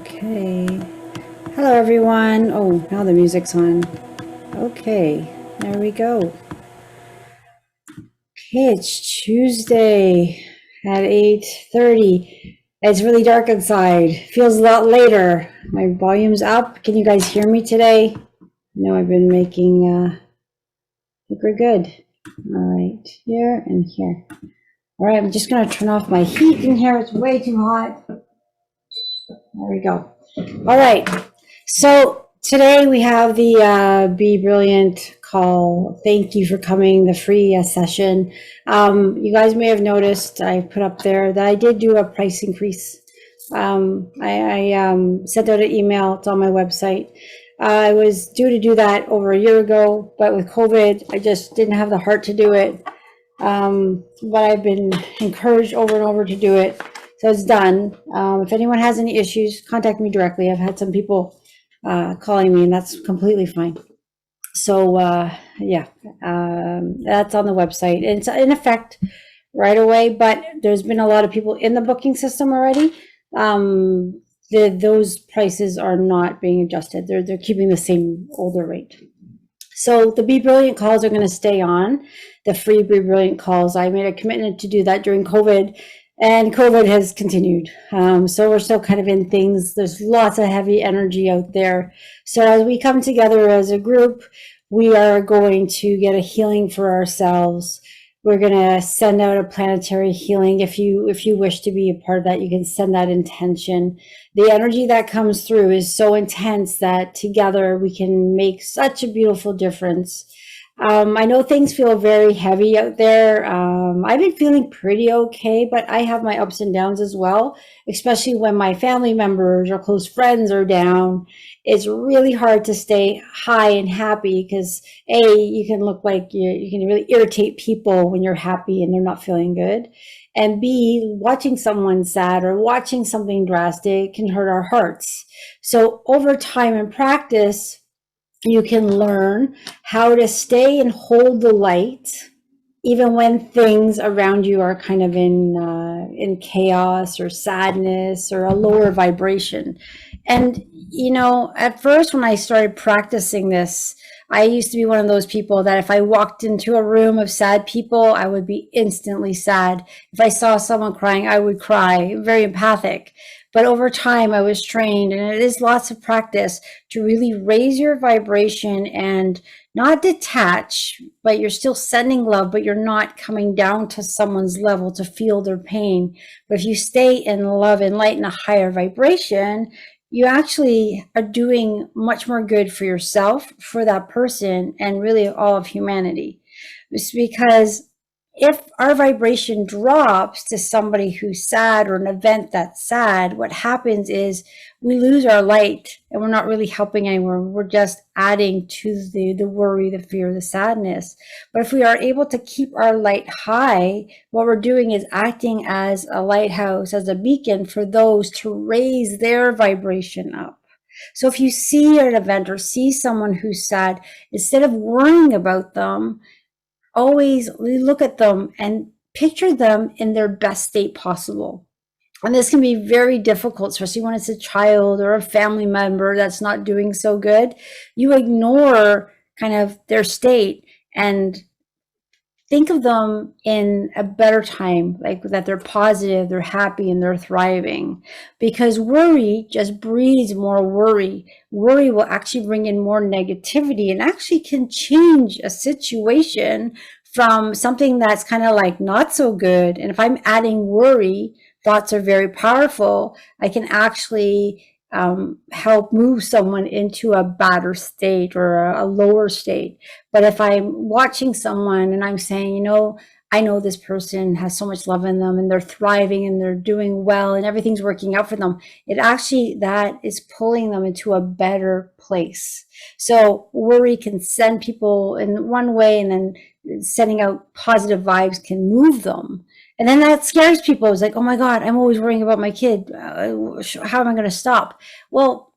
Okay. Hello, everyone. Oh, now the music's on. Okay, there we go. Okay, it's Tuesday at 8:30. It's really dark outside. Feels a lot later. My volume's up. Can you guys hear me today? I know I've been making, I think we're good. All right, here and here. All right, I'm just gonna turn off my heat in here. It's way too hot. There we go. All right. So today we have the Be Brilliant call. Thank you for coming, the free session. You guys may have noticed I put up there that I did do a price increase. I sent out an email. It's on my website. I was due to do that over a year ago, but with COVID, I just didn't have the heart to do it. But I've been encouraged over and over to do it. So it's done. If anyone has any issues, contact me directly. I've had some people calling me, and that's completely fine. So yeah, that's on the website. And it's in effect right away, but there's been a lot of people in the booking system already. Those prices are not being adjusted. They're keeping the same older rate. So the Be Brilliant calls are going to stay on, the free Be Brilliant calls. I made a commitment to do that during COVID, and COVID has continued. So we're still kind of in things. There's lots of heavy energy out there. So as we come together as a group, we are going to get a healing for ourselves. We're going to send out a planetary healing. If you wish to be a part of that, you can send that intention. The energy that comes through is so intense that together we can make such a beautiful difference. I know things feel very heavy out there. I've been feeling pretty okay, but I have my ups and downs as well, especially when my family members or close friends are down. It's really hard to stay high and happy because you can look like you can really irritate people when you're happy and they're not feeling good. And B, watching someone sad or watching something drastic can hurt our hearts. So over time and practice, you can learn how to stay and hold the light even when things around you are kind of in chaos or sadness or a lower vibration. And at first when I started practicing this, I used to be one of those people that if I walked into a room of sad people, I would be instantly sad. If I saw someone crying, I would cry. Very empathic. But over time, I was trained, and it is lots of practice to really raise your vibration and not detach, but you're still sending love, but you're not coming down to someone's level to feel their pain. But if you stay in love and light in a higher vibration, you actually are doing much more good for yourself, for that person, and really all of humanity. It's because if our vibration drops to somebody who's sad or an event that's sad, what happens is we lose our light and we're not really helping anyone. We're just adding to the worry, the fear, the sadness. But if we are able to keep our light high, what we're doing is acting as a lighthouse, as a beacon for those to raise their vibration up. So if you see an event or see someone who's sad, instead of worrying about them, always look at them and picture them in their best state possible. And this can be very difficult, especially when it's a child or a family member that's not doing so good. You ignore kind of their state and think of them in a better time, like that they're positive, they're happy, and they're thriving. Because worry just breeds more worry. Worry will actually bring in more negativity and actually can change a situation from something that's kind of like not so good. And if I'm adding worry, thoughts are very powerful. I can actually help move someone into a better state or a lower state. But if I'm watching someone and I'm saying, I know this person has so much love in them and they're thriving and they're doing well and everything's working out for them. It actually, that is pulling them into a better place. So worry can send people in one way, and then sending out positive vibes can move them. And then that scares people. It's like, oh my God, I'm always worrying about my kid. How am I going to stop? Well,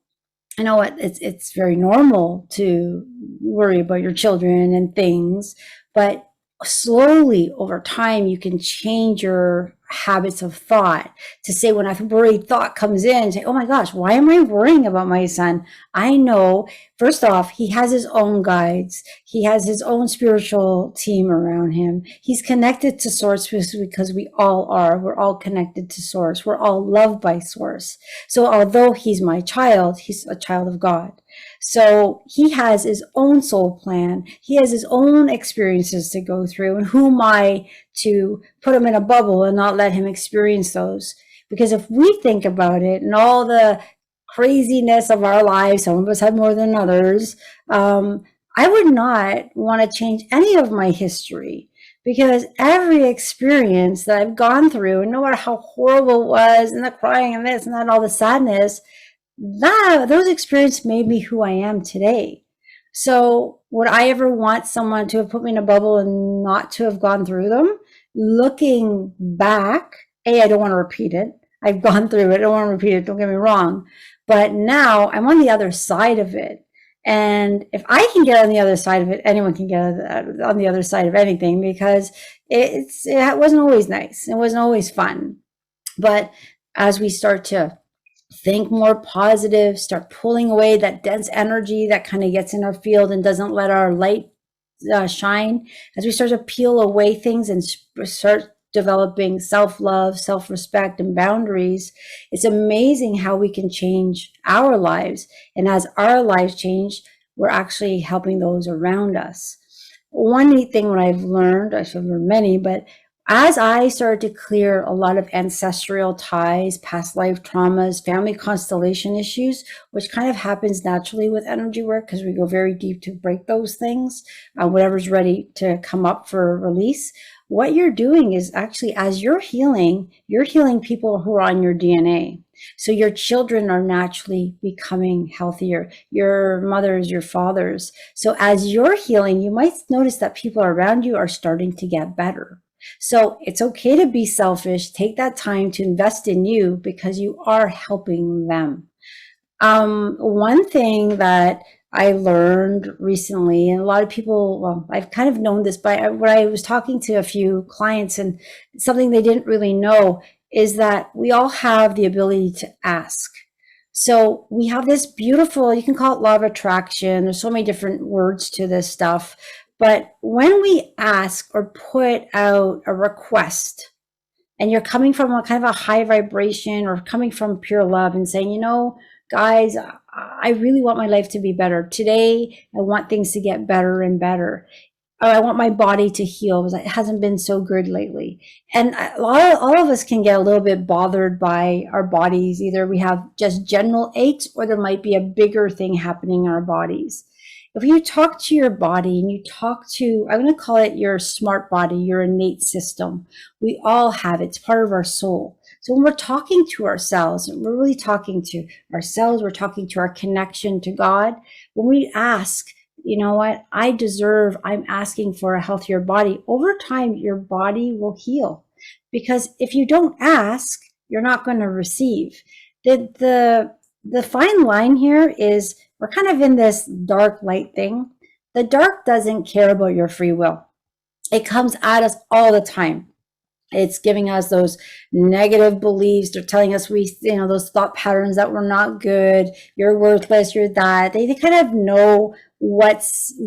you know what? It's very normal to worry about your children and things, but slowly over time, you can change your habits of thought to say, when a worried thought comes in, say, oh my gosh, why am I worrying about my son? I know, first off, he has his own guides. He has his own spiritual team around him. He's connected to Source because we all are. We're all connected to Source. We're all loved by Source. So although he's my child, he's a child of God. So he has his own soul plan. He has his own experiences to go through. And who am I to put him in a bubble and not let him experience those? Because if we think about it and all the craziness of our lives, some of us have more than others, I would not want to change any of my history, because every experience that I've gone through, and no matter how horrible it was, and the crying and this and that, all the sadness, those experiences made me who I am today. So would I ever want someone to have put me in a bubble and not to have gone through them? Looking back, I don't want to repeat it. I've gone through it. I don't want to repeat it. Don't get me wrong. But now I'm on the other side of it. And if I can get on the other side of it, anyone can get on the other side of anything, because it wasn't always nice. It wasn't always fun. But as we start to think more positive, start pulling away that dense energy that kind of gets in our field and doesn't let our light shine, as we start to peel away things and start developing self-love, self-respect, and boundaries, it's amazing how we can change our lives. And as our lives change, we're actually helping those around us. One neat thing what I've learned, I should have learned many, but as I started to clear a lot of ancestral ties, past life traumas, family constellation issues, which kind of happens naturally with energy work because we go very deep to break those things, whatever's ready to come up for release. What you're doing is actually, as you're healing people who are on your DNA. So your children are naturally becoming healthier, your mothers, your fathers. So as you're healing, you might notice that people around you are starting to get better. So it's okay to be selfish. Take that time to invest in you, because you are helping them. One thing that I learned recently, and a lot of people, well, I've kind of known this, but when I was talking to a few clients, and something they didn't really know is that we all have the ability to ask. So we have this beautiful, you can call it law of attraction. There's so many different words to this stuff. But when we ask or put out a request, and you're coming from a kind of a high vibration or coming from pure love and saying, you know, guys, I really want my life to be better. Today, I want things to get better and better. I want my body to heal because it hasn't been so good lately. And all of us can get a little bit bothered by our bodies. Either we have just general aches, or there might be a bigger thing happening in our bodies. If you talk to your body and you talk to, I'm going to call it your smart body, your innate system. We all have it. It's part of our soul. So when we're talking to ourselves, we're really talking to ourselves. We're talking to our connection to God. When we ask, you know what, I'm asking for a healthier body. Over time, your body will heal. Because if you don't ask, you're not going to receive. The fine line here is, we're kind of in this dark light thing. The dark doesn't care about your free will. It comes at us all the time. It's giving us those negative beliefs. They're telling us those thought patterns that we're not good, you're worthless, you're that. They kind of know what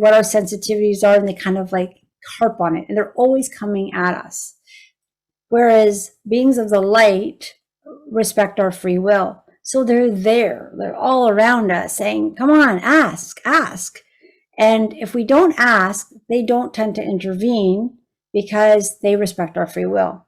our sensitivities are, and they kind of like harp on it, and they're always coming at us. Whereas beings of the light respect our free will. So they're all around us saying, come on, ask. And if we don't ask, they don't tend to intervene because they respect our free will.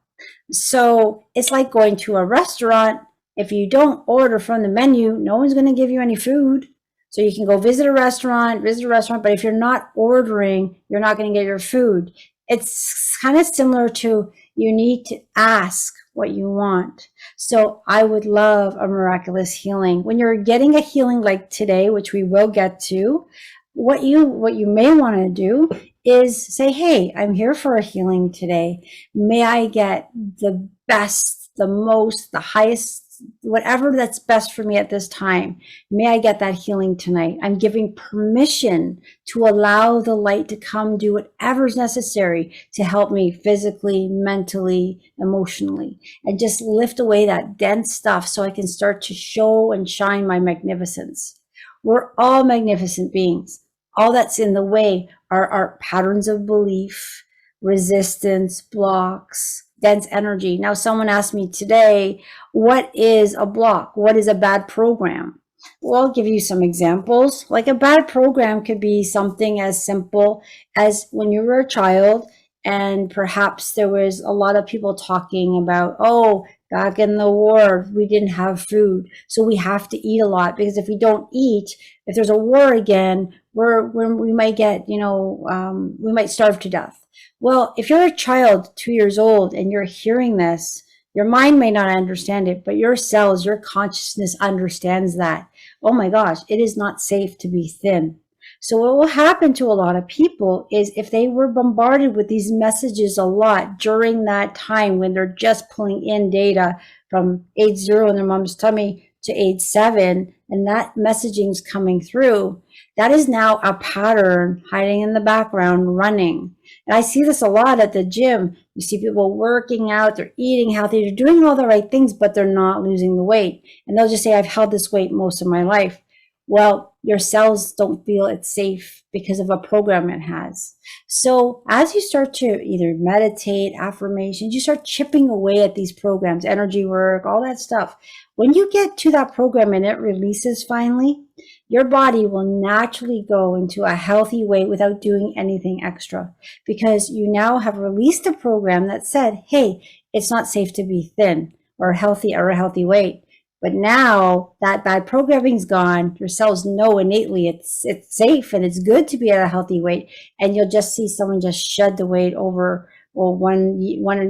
So it's like going to a restaurant. If you don't order from the menu, no one's going to give you any food. So you can go visit a restaurant, but if you're not ordering, you're not going to get your food. It's kind of similar to you need to ask what you want. So I would love a miraculous healing. When you're getting a healing like today, which we will get to, what you may want to do is say, hey, I'm here for a healing today. May I get the best, the most, the highest, whatever that's best for me at this time. May I get that healing tonight. I'm giving permission to allow the light to come do whatever's necessary to help me physically, mentally, emotionally, and just lift away that dense stuff so I can start to show and shine my magnificence. We're all magnificent beings. All that's in the way are our patterns of belief, resistance, blocks, dense energy. Now, someone asked me today, what is a block? What is a bad program? Well, I'll give you some examples. Like a bad program could be something as simple as when you were a child and perhaps there was a lot of people talking about, oh, back in the war, we didn't have food. So we have to eat a lot because if we don't eat, if there's a war again, we might get, we might starve to death. Well, if you're a child 2 years old and you're hearing this, your mind may not understand it, but your cells, your consciousness understands that. Oh my gosh, it is not safe to be thin. So what will happen to a lot of people is if they were bombarded with these messages a lot during that time when they're just pulling in data from age 0 in their mom's tummy to age 7, and that messaging's coming through, that is now a pattern hiding in the background running. And I see this a lot at the gym. You see people working out, they're eating healthy, they're doing all the right things, but they're not losing the weight. And they'll just say, I've held this weight most of my life. Well, your cells don't feel it's safe because of a program it has. So as you start to either meditate, affirmations, you start chipping away at these programs, energy work, all that stuff. When you get to that program and it releases finally, your body will naturally go into a healthy weight without doing anything extra because you now have released a program that said, hey, it's not safe to be thin or a healthy weight. But now that bad programming's gone, your cells know innately it's safe and it's good to be at a healthy weight. And you'll just see someone just shed the weight over, well, one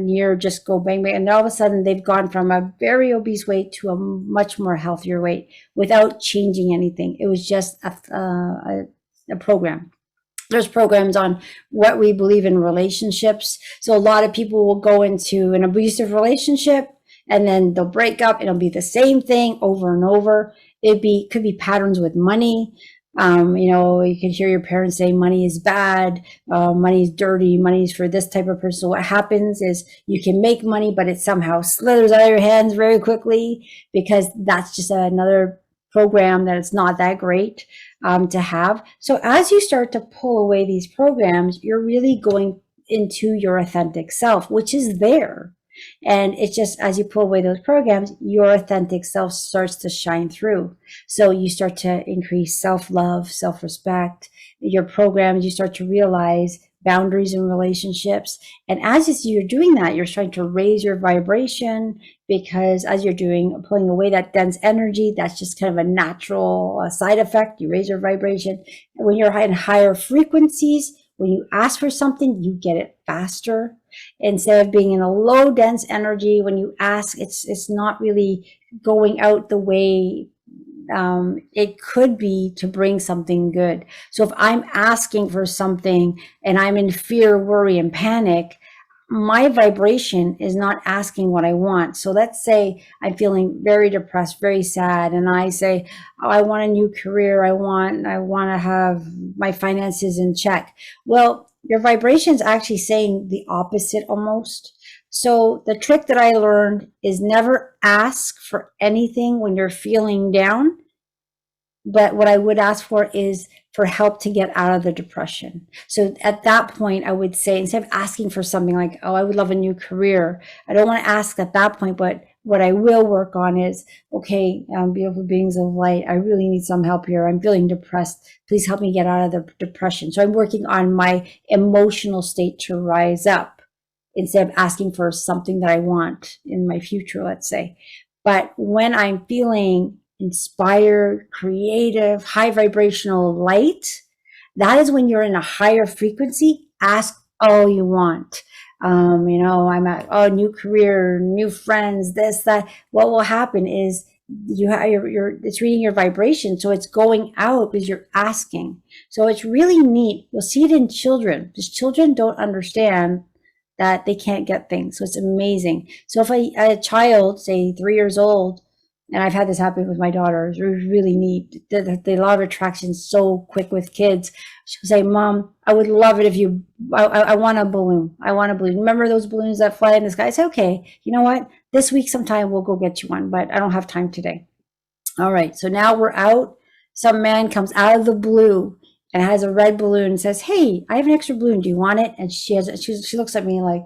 year, just go bang, bang. And all of a sudden they've gone from a very obese weight to a much more healthier weight without changing anything. It was just a program. There's programs on what we believe in relationships. So a lot of people will go into an abusive relationship and then they'll break up. It'll be the same thing over and over. Could be patterns with money. You can hear your parents say money is bad, money is dirty, money is for this type of person. So what happens is you can make money, but it somehow slithers out of your hands very quickly because that's just another program that it's not that great to have. So as you start to pull away these programs, you're really going into your authentic self, which is there. And it's just as you pull away those programs, your authentic self starts to shine through. So you start to increase self-love, self-respect, your programs, you start to realize boundaries in relationships. And as you're doing that, you're trying to raise your vibration because as you're pulling away that dense energy, that's just kind of a natural side effect. You raise your vibration. And when you're in higher frequencies, when you ask for something, you get it faster. Instead of being in a low dense energy, when you ask, it's not really going out the way it could be to bring something good. So if I'm asking for something and I'm in fear, worry, and panic, my vibration is not asking what I want. So let's say I'm feeling very depressed, very sad, and I say, oh, I want a new career. I want to have my finances in check. Well, your vibration is actually saying the opposite almost. So the trick that I learned is never ask for anything when you're feeling down. But what I would ask for is for help to get out of the depression. So at that point, I would say, instead of asking for something like, oh, I would love a new career, I don't want to ask at that point, but what I will work on is, okay, beautiful beings of light, I really need some help here. I'm feeling depressed. Please help me get out of the depression. So I'm working on my emotional state to rise up instead of asking for something that I want in my future, let's say. But when I'm feeling inspired, creative, high vibrational light, that is when you're in a higher frequency. Ask all you want. I'm at, new career, new friends, this, that. What will happen is it's reading your vibration. So it's going out because you're asking. So it's really neat. You'll see it in children because children don't understand that they can't get things. So it's amazing. So if a child, say 3 years old, and I've had this happen with my daughter, it's really neat. The law of attraction is so quick with kids. She'll say, Mom, I would love it if I want a balloon. I want a balloon. Remember those balloons that fly in the sky? I say, okay, you know what? This week sometime we'll go get you one, but I don't have time today. All right, so now we're out. Some man comes out of the blue and has a red balloon and says, hey, I have an extra balloon. Do you want it? And she looks at me like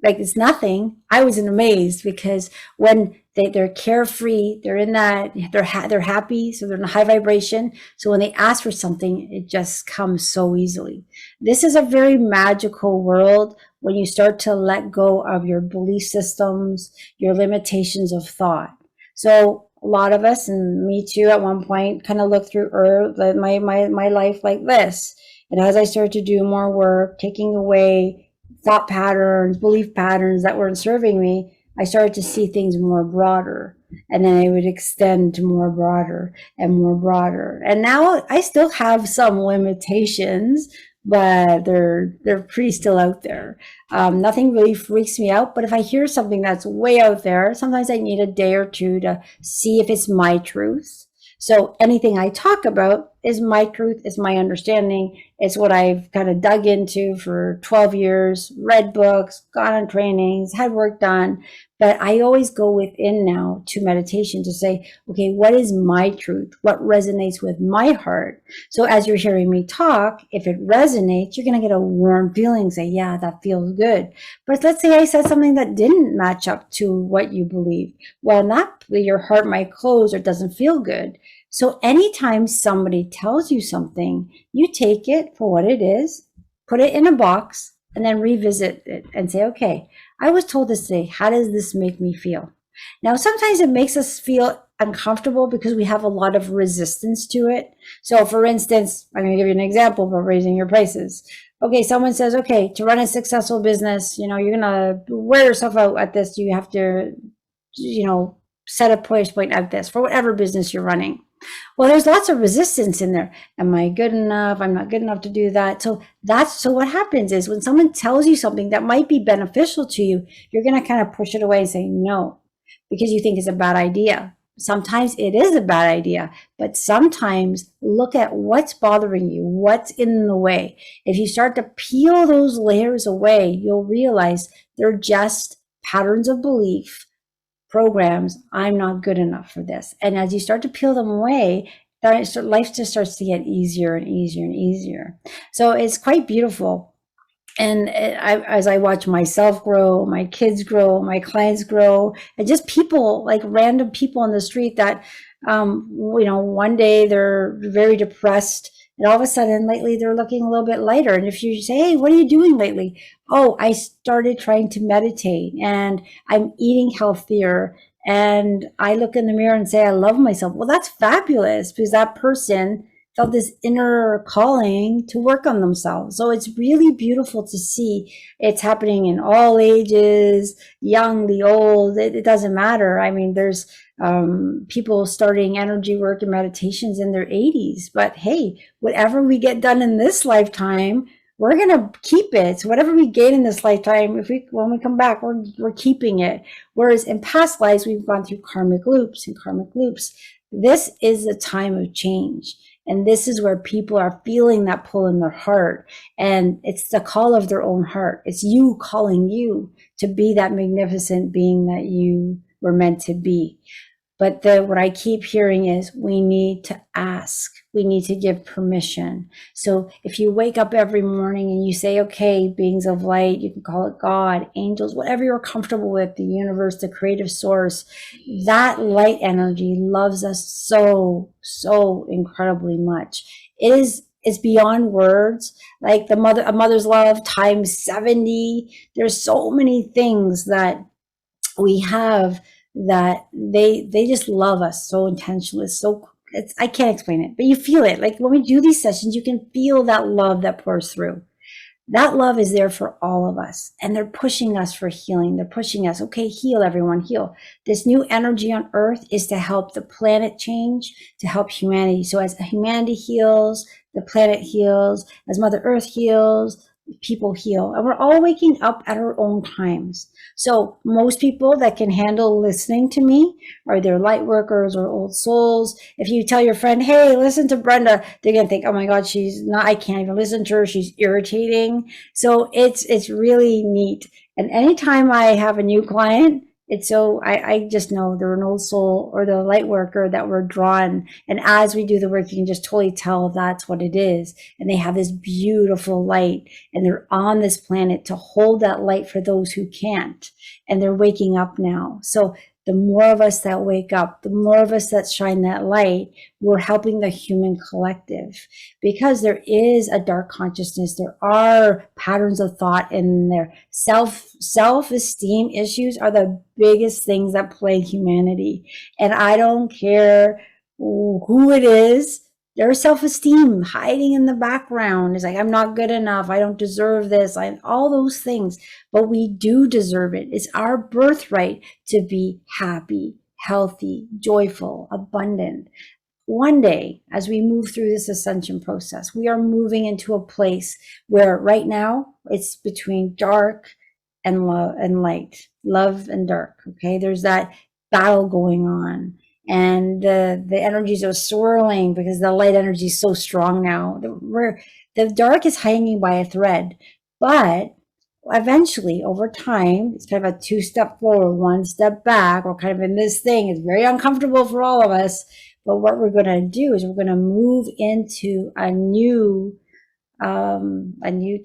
it's nothing. I was amazed because when they're carefree, they're in that, they're happy, so they're in a high vibration. So when they ask for something, it just comes so easily. This is a very magical world when you start to let go of your belief systems, your limitations of thought. So a lot of us, and me too, at one point, kind of looked through my life like this. And as I started to do more work, taking away thought patterns, belief patterns that weren't serving me, I started to see things more broader. And then I would extend to more broader and more broader. And now I still have some limitations, but they're pretty still out there. Nothing really freaks me out, but if I hear something that's way out there, sometimes I need a day or two to see if it's my truth. So anything I talk about is my truth, is my understanding. It's what I've kind of dug into for 12 years, read books, gone on trainings, had work done. But I always go within now to meditation to say, okay, what is my truth? What resonates with my heart? So as you're hearing me talk, if it resonates, you're going to get a warm feeling, say, yeah, that feels good. But let's say I said something that didn't match up to what you believe. Well, not your heart might close or doesn't feel good. So anytime somebody tells you something, you take it for what it is, put it in a box, and then revisit it and say, okay, I was told this today. How does this make me feel? Now, sometimes it makes us feel uncomfortable because we have a lot of resistance to it. So for instance, I'm going to give you an example of raising your prices. Okay, someone says, okay, to run a successful business, you're going to wear yourself out at this. You have to, set a price point at this for whatever business you're running. Well, there's lots of resistance in there. Am I good enough? I'm not good enough to do that. So what happens is when someone tells you something that might be beneficial to you, you're going to kind of push it away and say no, because you think it's a bad idea. Sometimes it is a bad idea, but sometimes look at what's bothering you, what's in the way. If you start to peel those layers away, you'll realize they're just patterns of belief, programs. I'm not good enough for this. And as you start to peel them away, life just starts to get easier and easier and easier. So it's quite beautiful. And as I watch myself grow, my kids grow, my clients grow, and just people, like random people on the street that, one day they're very depressed, and all of a sudden lately they're looking a little bit lighter. And if you say, hey, what are you doing lately? Oh, I started trying to meditate and I'm eating healthier. And I look in the mirror and say, I love myself. Well, that's fabulous because that person felt this inner calling to work on themselves. So it's really beautiful to see. It's happening in all ages, young, the old, it doesn't matter. I mean, there's people starting energy work and meditations in their 80s. But hey, whatever we get done in this lifetime, we're going to keep it. So whatever we gain in this lifetime, when we come back, we're keeping it. Whereas in past lives, we've gone through karmic loops and karmic loops. This is a time of change. And this is where people are feeling that pull in their heart. And it's the call of their own heart. It's you calling you to be that magnificent being that you were meant to be. But what I keep hearing is we need to ask. We need to give permission. So if you wake up every morning and you say, okay, beings of light, you can call it God, angels, whatever you're comfortable with, the universe, the creative source, that light energy loves us so, so incredibly much. It's beyond words, like a mother's love times 70. There's so many things that we have that they just love us so intentionally. I can't explain it, but you feel it. Like when we do these sessions, you can feel that love that pours through. That love is there for all of us, and they're pushing us for healing. They're pushing us, okay, heal, everyone, heal. This new energy on earth is to help the planet change, to help humanity. So as humanity heals, the planet heals, as Mother Earth heals, people heal, and we're all waking up at our own times. So most people that can handle listening to me are they're light workers or old souls. If you tell your friend, hey, listen to Brenda, they're gonna think, oh my God, she's not, I can't even listen to her, she's irritating. So it's really neat. And anytime I have a new client, it's so I just know they're an old soul or the light worker that we're drawn. And as we do the work, you can just totally tell that's what it is. And they have this beautiful light, and they're on this planet to hold that light for those who can't. And they're waking up now. So the more of us that wake up, the more of us that shine that light, we're helping the human collective, because there is a dark consciousness. There are patterns of thought in there. Self-esteem issues are the biggest things that plague humanity. And I don't care who it is. There's self-esteem hiding in the background. It's like, I'm not good enough. I don't deserve this. All those things, but we do deserve it. It's our birthright to be happy, healthy, joyful, abundant. One day, as we move through this ascension process, we are moving into a place where right now it's between dark and love and light, love and dark. Okay. There's that battle going on. And the energies are swirling because the light energy is so strong now. The dark is hanging by a thread, but eventually, over time, it's kind of a 2-step forward, 1 step back. We're kind of in this thing. It's very uncomfortable for all of us. But what we're going to do is we're going to move into a new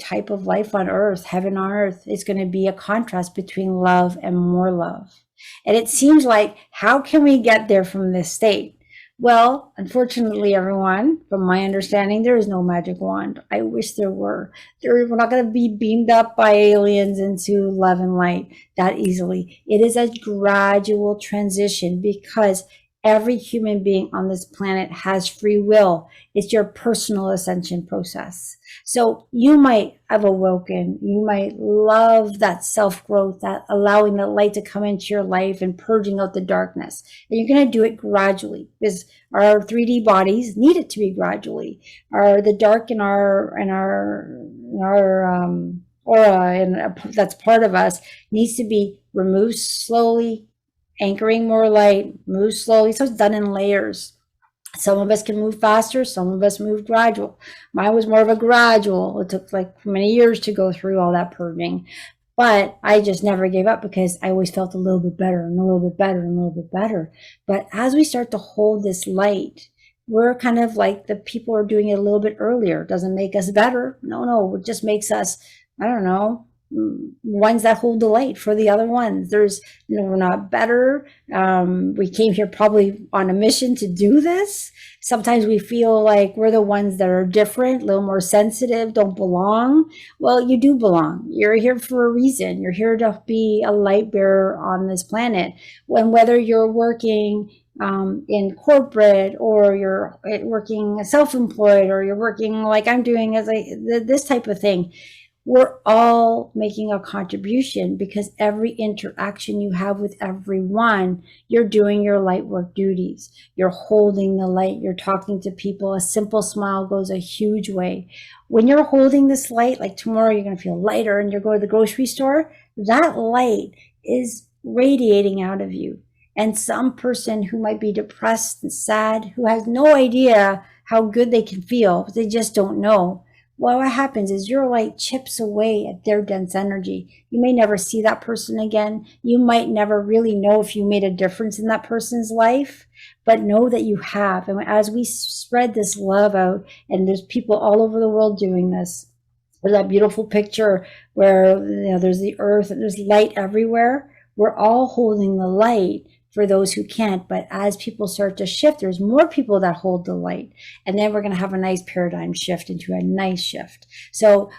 type of life on earth, heaven on earth. It's going to be a contrast between love and more love. And it seems like, how can we get there from this state? Well, unfortunately, everyone, from my understanding, there is no magic wand. I wish there were. We're not going to be beamed up by aliens into love and light that easily. It is a gradual transition, because every human being on this planet has free will. It's your personal ascension process. So you might have awoken, you might love that self-growth, that allowing the light to come into your life and purging out the darkness. And you're going to do it gradually, because our 3D bodies need it to be gradually. The dark in our aura, and that's part of us, needs to be removed slowly, anchoring more light, move slowly. So it's done in layers. Some of us can move faster, some of us move gradual. Mine was more of a gradual. It took like many years to go through all that purging. But I just never gave up, because I always felt a little bit better and a little bit better and a little bit better. But as we start to hold this light, we're kind of like the people are doing it a little bit earlier. It doesn't make us better. No, it just makes us, I don't know, ones that hold the light for the other ones. We're not better. We came here probably on a mission to do this. Sometimes we feel like we're the ones that are different, a little more sensitive, don't belong. Well, you do belong. You're here for a reason. You're here to be a light bearer on this planet. And whether you're working in corporate, or you're working self-employed, or you're working like I'm doing as this type of thing, we're all making a contribution, because every interaction you have with everyone, you're doing your light work duties. You're holding the light. You're talking to people. A simple smile goes a huge way. When you're holding this light, like tomorrow, you're going to feel lighter and you're going to the grocery store. That light is radiating out of you. And some person who might be depressed and sad, who has no idea how good they can feel, they just don't know. Well, what happens is your light chips away at their dense energy. You may never see that person again. You might never really know if you made a difference in that person's life, but know that you have. And as we spread this love out, and there's people all over the world doing this, there's that beautiful picture where there's the earth and there's light everywhere. We're all holding the light for those who can't. But as people start to shift, there's more people that hold the light. And then we're going to have a nice paradigm shift into a nice shift. So,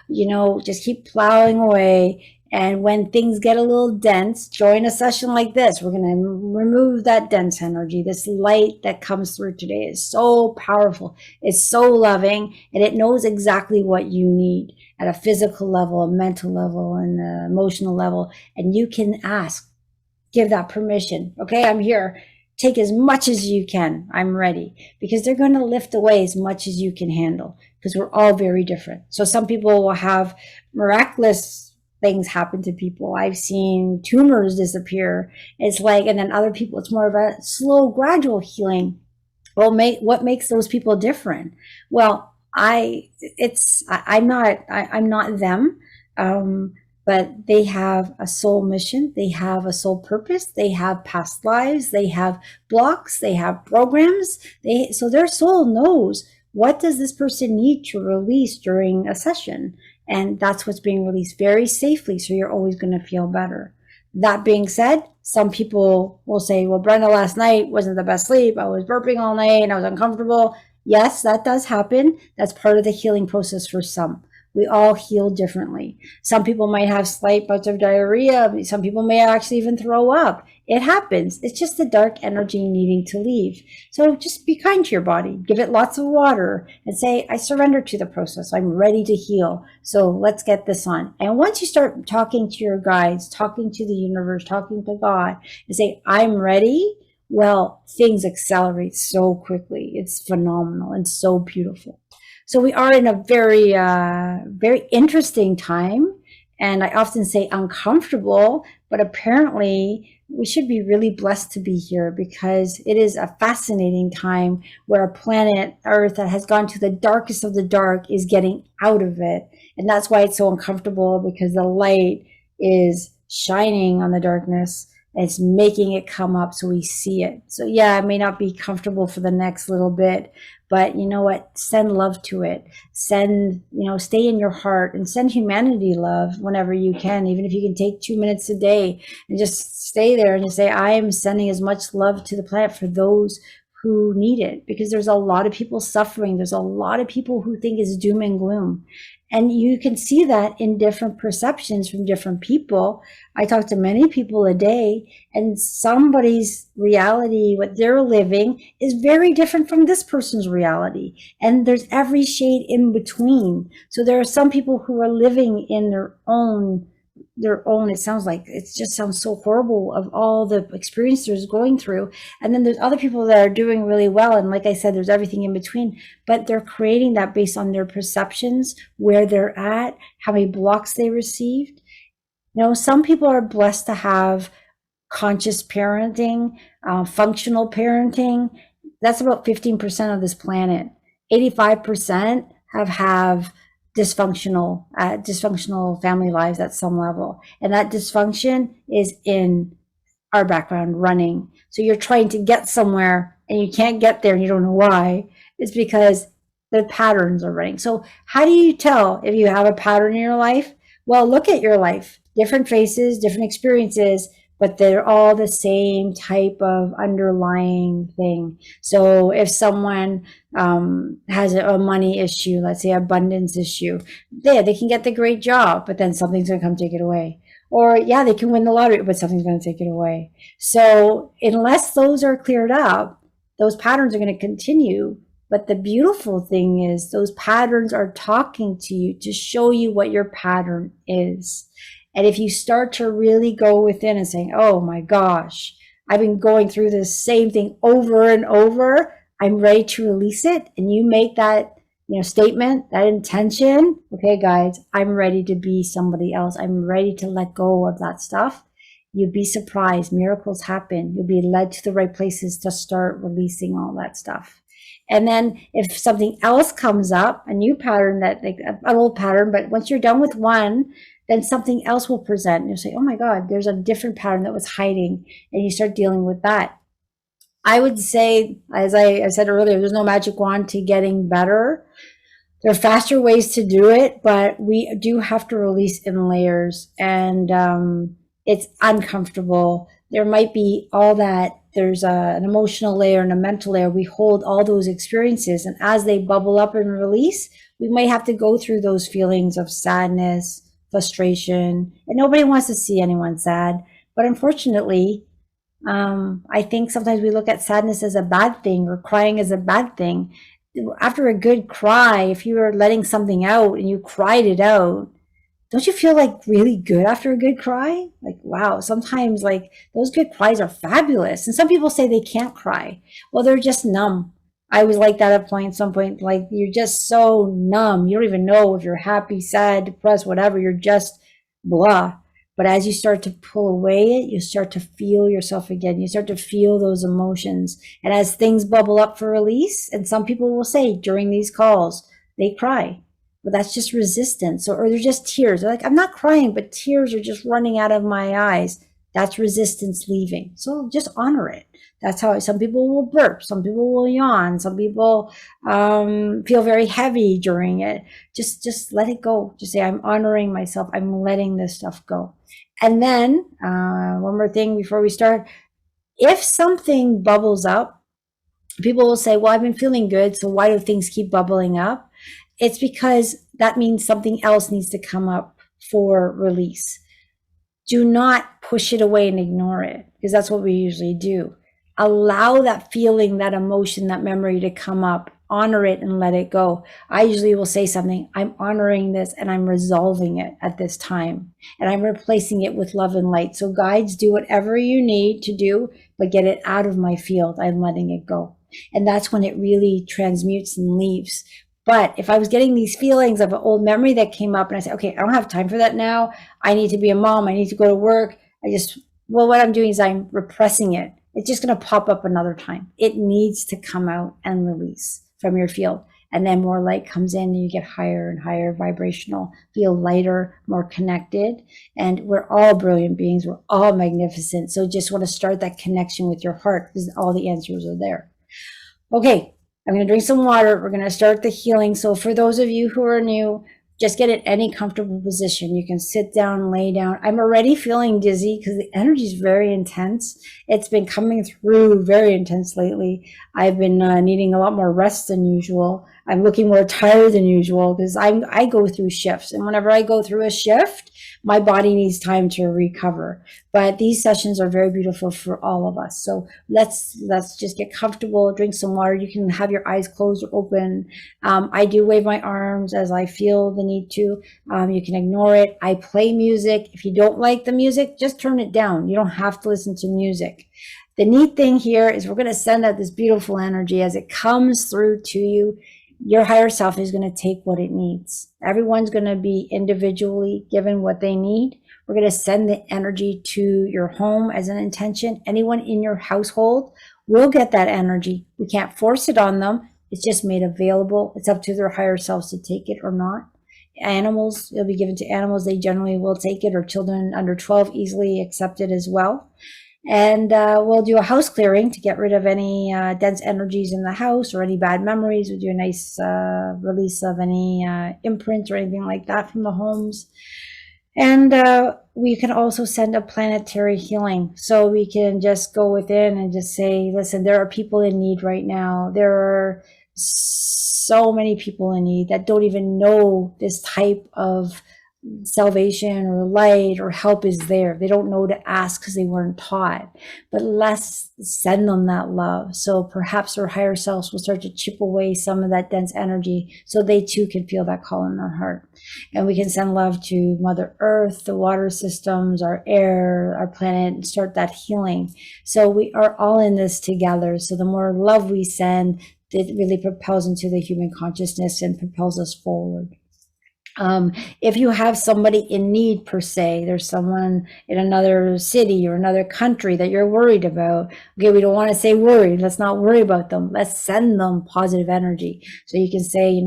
just keep plowing away And when things get a little dense, join a session like this. We're going to remove that dense energy. This light that comes through today is so powerful. It's so loving, and it knows exactly what you need at a physical level, a mental level, and an emotional level. And you can ask, give that permission. Okay, I'm here. Take as much as you can. I'm ready. Because they're going to lift away as much as you can handle, because we're all very different. So some people will have miraculous things happen to people. I've seen tumors disappear. It's like, and then other people, it's more of a slow, gradual healing. Well, what makes those people different? Well, I'm not them. But they have a soul mission, they have a soul purpose, they have past lives, they have blocks, they have programs. So their soul knows, what does this person need to release during a session? And that's what's being released very safely. So you're always going to feel better. That being said, some people will say, well, Brenda, last night wasn't the best sleep. I was burping all night and I was uncomfortable. Yes, that does happen. That's part of the healing process for some. We all heal differently. Some people might have slight bouts of diarrhea. Some people may actually even throw up. It happens. It's just the dark energy needing to leave. So just be kind to your body. Give it lots of water and say, I surrender to the process. I'm ready to heal. So let's get this on. And once you start talking to your guides, talking to the universe, talking to God, and say, I'm ready, well, things accelerate so quickly. It's phenomenal and so beautiful. So we are in a very, very interesting time. And I often say uncomfortable, but apparently we should be really blessed to be here, because it is a fascinating time where a planet Earth that has gone to the darkest of the dark is getting out of it. And that's why it's so uncomfortable, because the light is shining on the darkness. And it's making it come up so we see it. So yeah, it may not be comfortable for the next little bit, but you know what? Send love to it. Send, stay in your heart and send humanity love whenever you can, even if you can take 2 minutes a day and just stay there and just say, I am sending as much love to the planet for those who need it, because there's a lot of people suffering. There's a lot of people who think it's doom and gloom. And you can see that in different perceptions from different people. I talk to many people a day, and somebody's reality, what they're living, is very different from this person's reality. And there's every shade in between. So there are some people who are living in their own, it sounds like, it just sounds so horrible of all the experience they're going through. And then there's other people that are doing really well. And like I said, there's everything in between, but they're creating that based on their perceptions, where they're at, how many blocks they received. Some people are blessed to have conscious parenting, functional parenting. That's about 15% of this planet. 85% have dysfunctional family lives at some level. And that dysfunction is in our background running. So you're trying to get somewhere and you can't get there and you don't know why. It's because the patterns are running. So how do you tell if you have a pattern in your life? Well, look at your life. Different faces, different experiences, but they're all the same type of underlying thing. So if someone has a money issue, let's say abundance issue, they can get the great job, but then something's going to come take it away. Or yeah, they can win the lottery, but something's going to take it away. So unless those are cleared up, those patterns are going to continue. But the beautiful thing is those patterns are talking to you to show you what your pattern is. And if you start to really go within and saying, oh my gosh, I've been going through this same thing over and over, I'm ready to release it. And you make that, statement, that intention. Okay, guys, I'm ready to be somebody else. I'm ready to let go of that stuff. You'd be surprised. Miracles happen. You'll be led to the right places to start releasing all that stuff. And then if something else comes up, a new pattern, that like an old pattern, but once you're done with one, then something else will present. And you'll say, oh my God, there's a different pattern that was hiding. And you start dealing with that. I would say, as I said earlier, there's no magic wand to getting better. There are faster ways to do it, but we do have to release in layers. And it's uncomfortable. There might be all that. There's an emotional layer and a mental layer. We hold all those experiences. And as they bubble up and release, we might have to go through those feelings of sadness, frustration, and nobody wants to see anyone sad. But unfortunately, I think sometimes we look at sadness as a bad thing or crying as a bad thing. After a good cry, if you were letting something out and you cried it out, don't you feel like really good after a good cry? Like, wow, sometimes like those good cries are fabulous. And some people say they can't cry. Well, they're just numb. I was like that at point, some point, like you're just so numb. You don't even know if you're happy, sad, depressed, whatever. You're just blah. But as you start to pull away it, you start to feel yourself again. You start to feel those emotions. And as things bubble up for release, and some people will say during these calls, they cry, but that's just resistance. Or they're just tears. They're like, I'm not crying, but tears are just running out of my eyes. That's resistance leaving. So just honor it. That's how some people will burp. Some people will yawn. Some people feel very heavy during it. Just let it go. Just say, I'm honoring myself. I'm letting this stuff go. And then one more thing before we start. If something bubbles up, people will say, well, I've been feeling good, so why do things keep bubbling up? It's because that means something else needs to come up for release. Do not push it away and ignore it, because that's what we usually do. Allow that feeling, that emotion, that memory to come up, honor it and let it go. I usually will say something, I'm honoring this and I'm resolving it at this time. And I'm replacing it with love and light. So guides, do whatever you need to do, but get it out of my field. I'm letting it go. And that's when it really transmutes and leaves. But if I was getting these feelings of an old memory that came up and I said, okay, I don't have time for that now. I need to be a mom. I need to go to work. Well, what I'm doing is I'm repressing it. It's just going to pop up another time. It needs to come out and release from your field. And then more light comes in and you get higher and higher vibrational, feel lighter, more connected. And we're all brilliant beings. We're all magnificent. So just want to start that connection with your heart because all the answers are there. Okay, I'm going to drink some water. We're going to start the healing. So for those of you who are new, just get in any comfortable position. You can sit down, lay down. I'm already feeling dizzy because the energy is very intense. It's been coming through very intense lately. I've been needing a lot more rest than usual. I'm looking more tired than usual because I go through shifts. And whenever I go through a shift, my body needs time to recover. But these sessions are very beautiful for all of us. So let's just get comfortable, drink some water. You can have your eyes closed or open. I do wave my arms as I feel the need to. You can ignore it. I play music. If you don't like the music, just turn it down. You don't have to listen to music. The neat thing here is we're going to send out this beautiful energy as it comes through to you. Your higher self is going to take what it needs. Everyone's going to be individually given what they need. We're going to send the energy to your home as an intention. Anyone in your household will get that energy. We can't force it on them. It's just made available. It's up to their higher selves to take it or not. Animals, it'll be given to animals. They generally will take it, or children under 12 easily accept it as well. And we'll do a house clearing to get rid of any dense energies in the house or any bad memories. We'll do a nice release of any imprints or anything like that from the homes. And we can also send a planetary healing. So we can just go within and just say, listen, there are people in need right now. There are so many people in need that don't even know this type of salvation or light or help is there. They don't know to ask because they weren't taught. But let's send them that love. So perhaps their higher selves will start to chip away some of that dense energy so they too can feel that call in their heart. And we can send love to Mother Earth, the water systems, our air, our planet, and start that healing. So we are all in this together. So the more love we send, it really propels into the human consciousness and propels us forward. If you have somebody in need per se, there's someone in another city or another country that you're worried about. Okay, we don't want to say worried. Let's not worry about them. Let's send them positive energy. So you can say,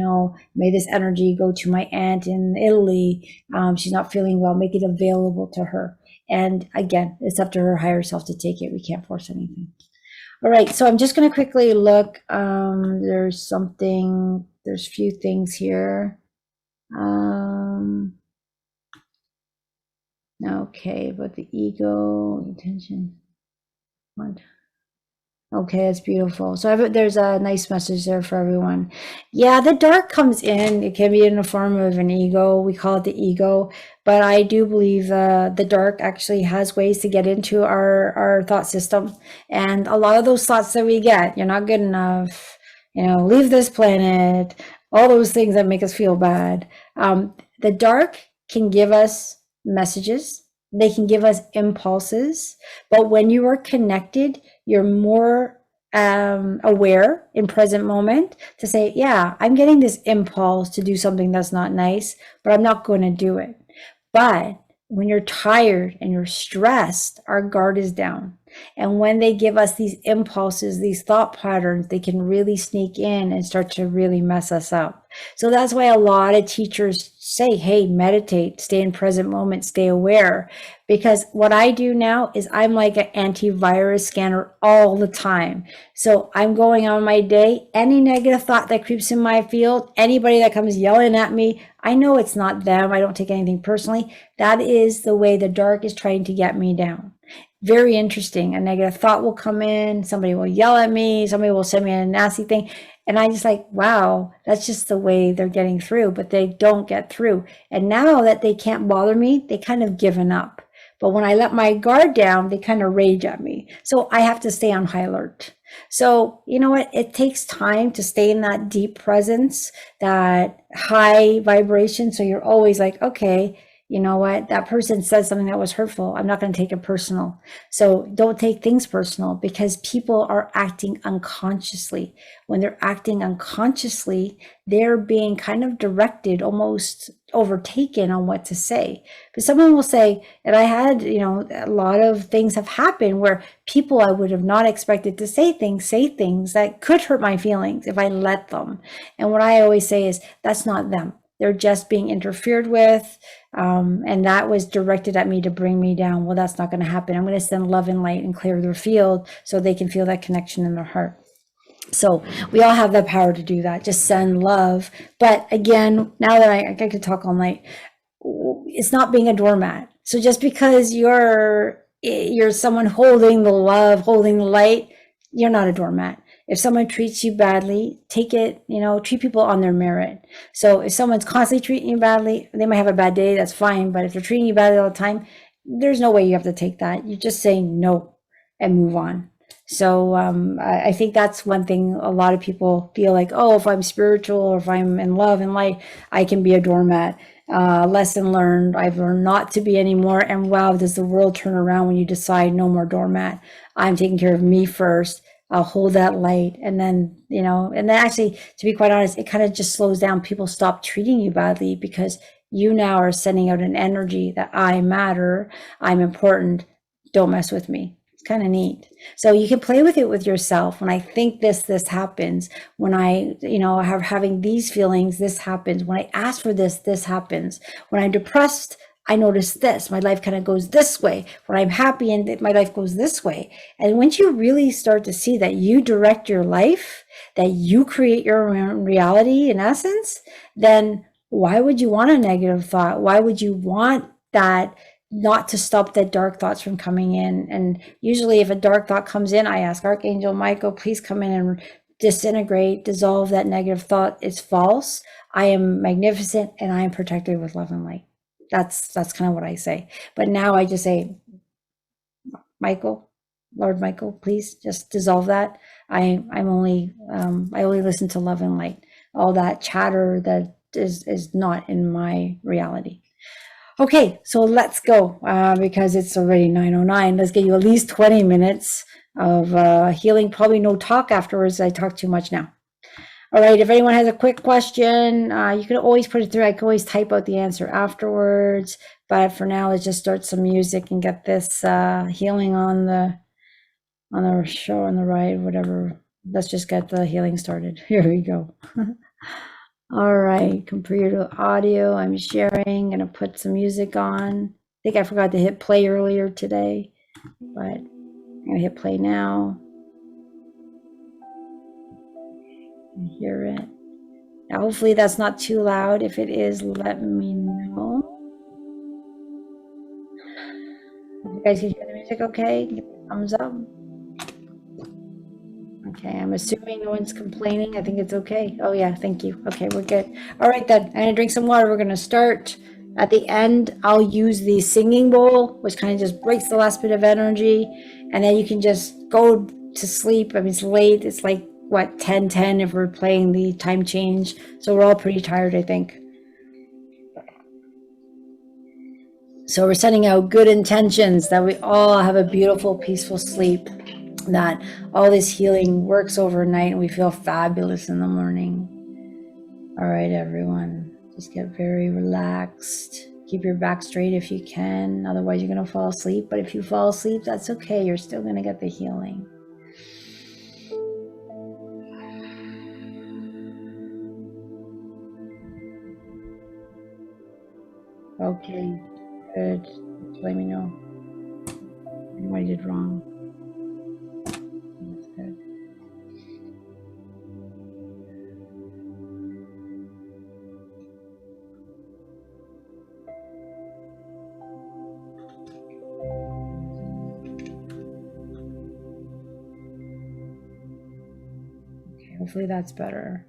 may this energy go to my aunt in Italy. She's not feeling well. Make it available to her. And again, it's up to her higher self to take it. We can't force anything. All right, so I'm just going to quickly look. There's a few things here. Okay, but the ego, intention, what? Okay, that's beautiful. So there's a nice message there for everyone. Yeah, the dark comes in. It can be in the form of an ego. We call it the ego, but I do believe the dark actually has ways to get into our thought system, and a lot of those thoughts that we get, you're not good enough, leave this planet, all those things that make us feel bad. The dark can give us messages. They can give us impulses, but when you are connected, you're more aware in present moment to say, yeah, I'm getting this impulse to do something that's not nice, but I'm not going to do it. But when you're tired and you're stressed, our guard is down. And when they give us these impulses, these thought patterns, they can really sneak in and start to really mess us up. So that's why a lot of teachers say, hey, meditate, stay in present moment, stay aware. Because what I do now is I'm like an antivirus scanner all the time. So I'm going on my day, any negative thought that creeps in my field, anybody that comes yelling at me, I know it's not them. I don't take anything personally. That is the way the dark is trying to get me down. Very interesting. A negative thought will come in, somebody will yell at me, somebody will send me a nasty thing. And I just like, wow, that's just the way they're getting through, but they don't get through. And now that they can't bother me, they kind of given up. But when I let my guard down, they kind of rage at me. So I have to stay on high alert. So, you know what? It takes time to stay in that deep presence, that high vibration. So you're always like, okay, you know what? That person said something that was hurtful. I'm not going to take it personal. So don't take things personal because people are acting unconsciously. When they're acting unconsciously, they're being kind of directed, almost overtaken on what to say. But someone will say, and I had, a lot of things have happened where people I would have not expected to say things that could hurt my feelings if I let them. And what I always say is, that's not them. They're just being interfered with. And that was directed at me to bring me down. Well, that's not going to happen. I'm going to send love and light and clear their field so they can feel that connection in their heart. So we all have the power to do that. Just send love. But again, now that I could talk all night, it's not being a doormat. So just because you're someone holding the love, holding the light, you're not a doormat. If someone treats you badly, take it, treat people on their merit. So if someone's constantly treating you badly, they might have a bad day, that's fine. But if they're treating you badly all the time, there's no way you have to take that. You just say no and move on. So I think that's one thing a lot of people feel like, oh, if I'm spiritual or if I'm in love and light, I can be a doormat. Lesson learned. I've learned not to be anymore. And wow, does the world turn around when you decide no more doormat. I'm taking care of me first. I'll hold that light. And then, and then actually, to be quite honest, it kind of just slows down. People stop treating you badly because you now are sending out an energy that I matter. I'm important. Don't mess with me. Kind of neat. So you can play with it with yourself. When I think this happens. When I, having these feelings, this happens. When I ask for this happens. When I'm depressed, I notice this. My life kind of goes this way. When I'm happy and my life goes this way. And once you really start to see that you direct your life, that you create your own reality in essence, then why would you want a negative thought? Why would you want that not to stop the dark thoughts from coming in? And usually if a dark thought comes in, I ask Archangel Michael, please come in and disintegrate, dissolve that negative thought. It's false. I am magnificent and I am protected with love and light. That's kind of what I say. But now I just say, Michael, Lord Michael, please just dissolve that. I only listen to love and light. All that chatter that is not in my reality. Okay, so let's go because it's already 9:09. Let's get you at least 20 minutes of healing. Probably no talk afterwards. I talk too much now. All right, if anyone has a quick question, you can always put it through. I can always type out the answer afterwards. But for now, let's just start some music and get this healing on the show, on the ride, whatever. Let's just get the healing started. Here we go. All right, computer audio, I'm sharing, gonna put some music on. I think I forgot to hit play earlier today, but I'm gonna hit play now. You hear it. Now, hopefully that's not too loud. If it is, let me know. If you guys can hear the music okay, give me a thumbs up. Okay, I'm assuming no one's complaining. I think it's okay. Oh yeah, thank you. Okay, we're good. All right then, I'm gonna drink some water. We're gonna start. At the end, I'll use the singing bowl, which kind of just breaks the last bit of energy, and then you can just go to sleep. I mean, it's late. It's like what 10:10 if we're playing the time change. So we're all pretty tired, I think. So we're sending out good intentions that we all have a beautiful, peaceful sleep, that all this healing works overnight and we feel fabulous in the morning. All right, everyone, just get very relaxed. Keep your back straight if you can. Otherwise, you're going to fall asleep. But if you fall asleep, that's okay. You're still going to get the healing. Okay, good. Just let me know what I did wrong. That's good. Okay, hopefully that's better.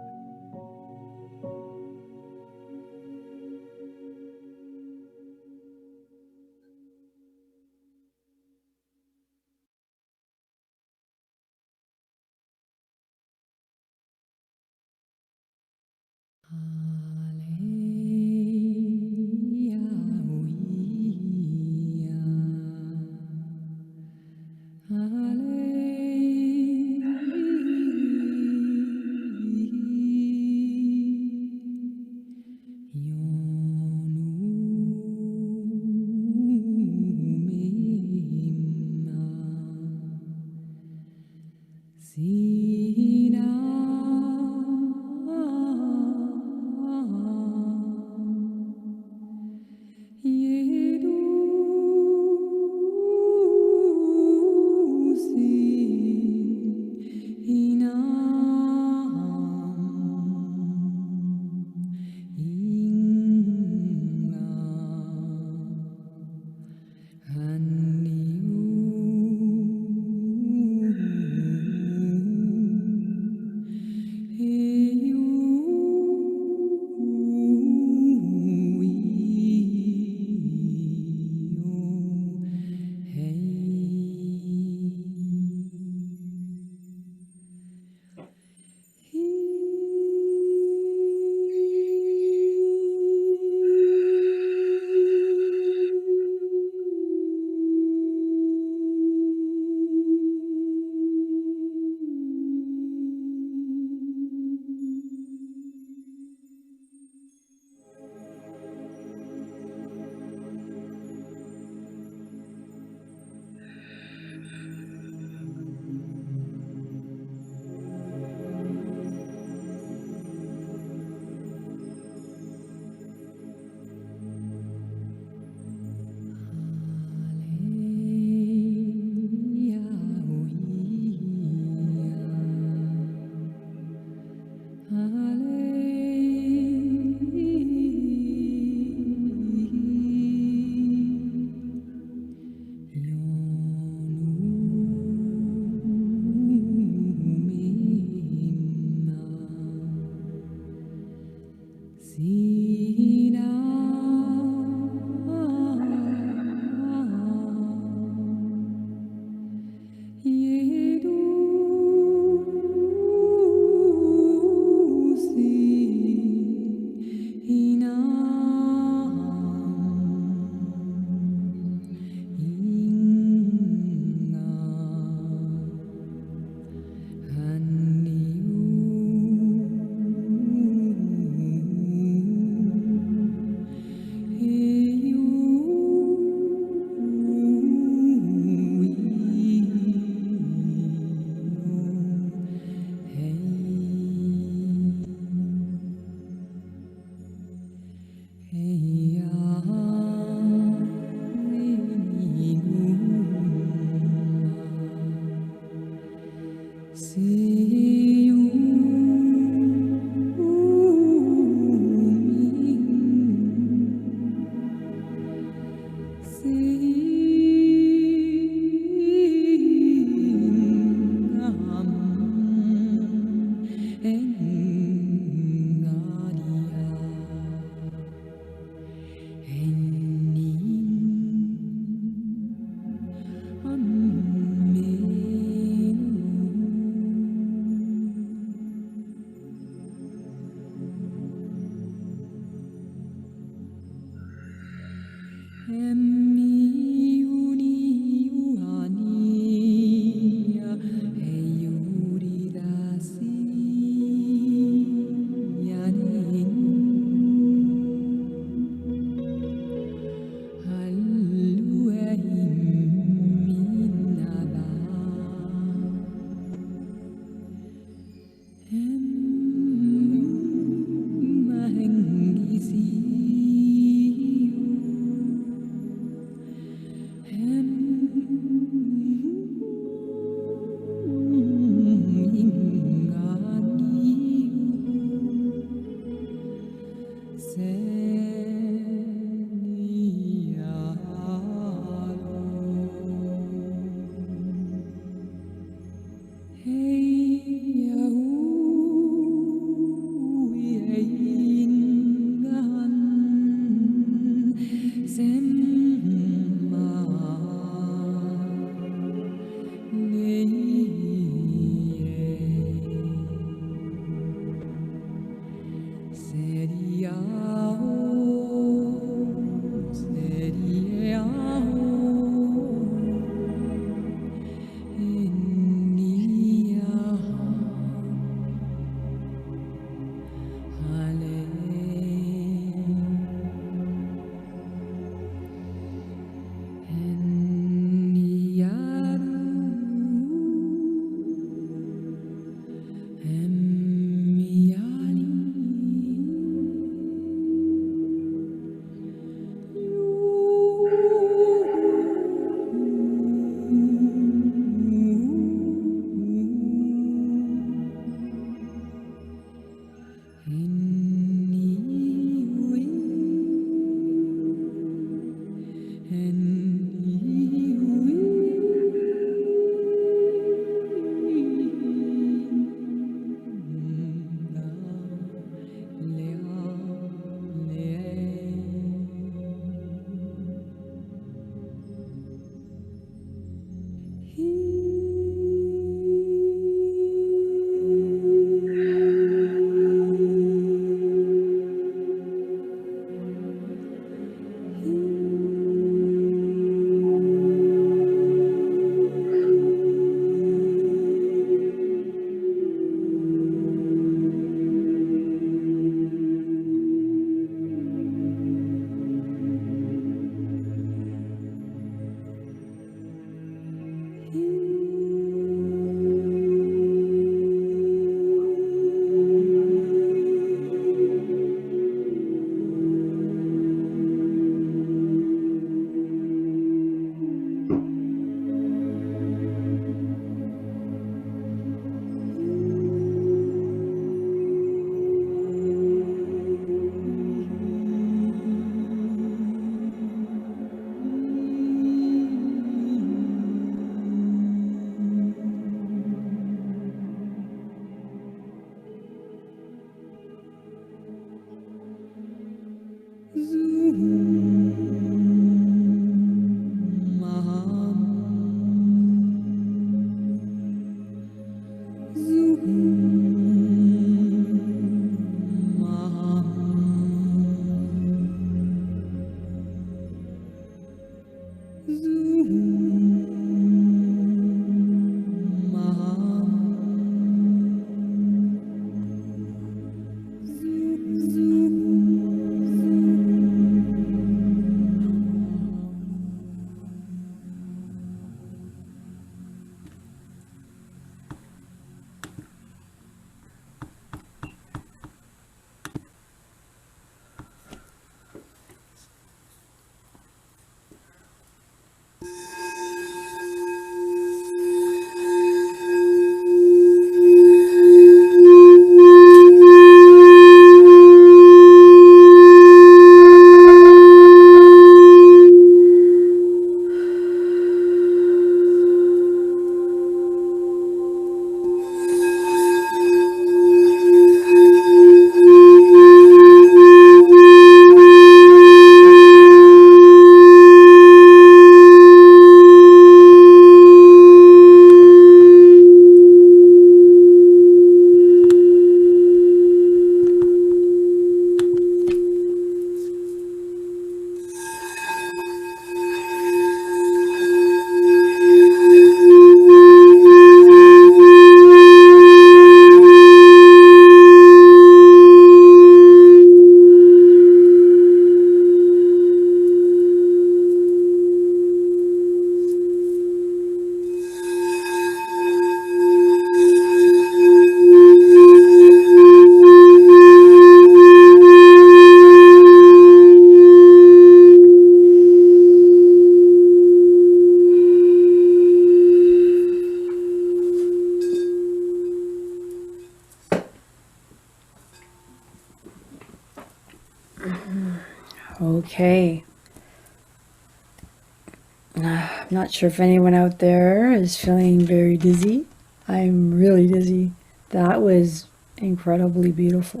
I'm not sure if anyone out there is feeling very dizzy. I'm really dizzy. That was incredibly beautiful.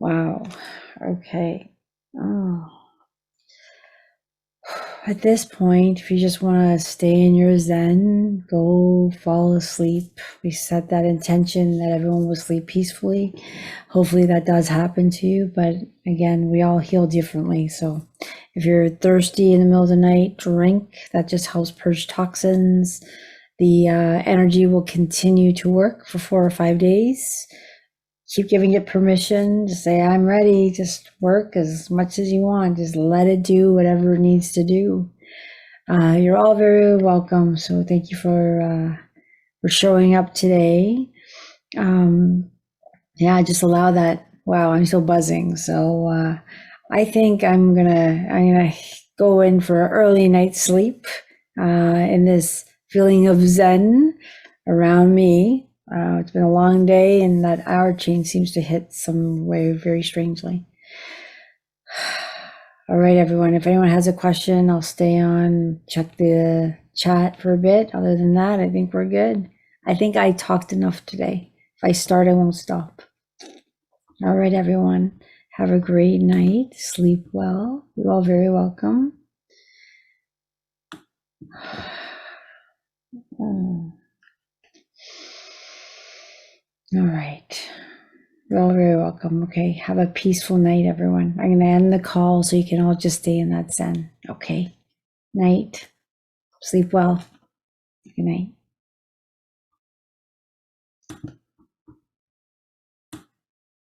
Wow. Okay. Oh. At this point, if you just want to stay in your zen, go fall asleep. We set that intention that everyone will sleep peacefully. Hopefully that does happen to you. But again, we all heal differently. So if you're thirsty in the middle of the night, drink. That just helps purge toxins. The energy will continue to work for 4 or 5 days. Keep giving it permission. Just say, I'm ready. Just work as much as you want. Just let it do whatever it needs to do. You're all very welcome. So thank you for showing up today. Yeah, just allow that. Wow, I'm so buzzing. So I think I'm gonna go in for an early night's sleep in this feeling of zen around me. It's been a long day, and that hour change seems to hit some way very strangely. All right, everyone. If anyone has a question, I'll stay on, check the chat for a bit. Other than that, I think we're good. I think I talked enough today. If I start, I won't stop. All right, everyone. Have a great night. Sleep well. You're all very welcome. Oh. All right. You're all very welcome. Okay. Have a peaceful night, everyone. I'm going to end the call so you can all just stay in that zen. Okay. Night. Sleep well. Good night.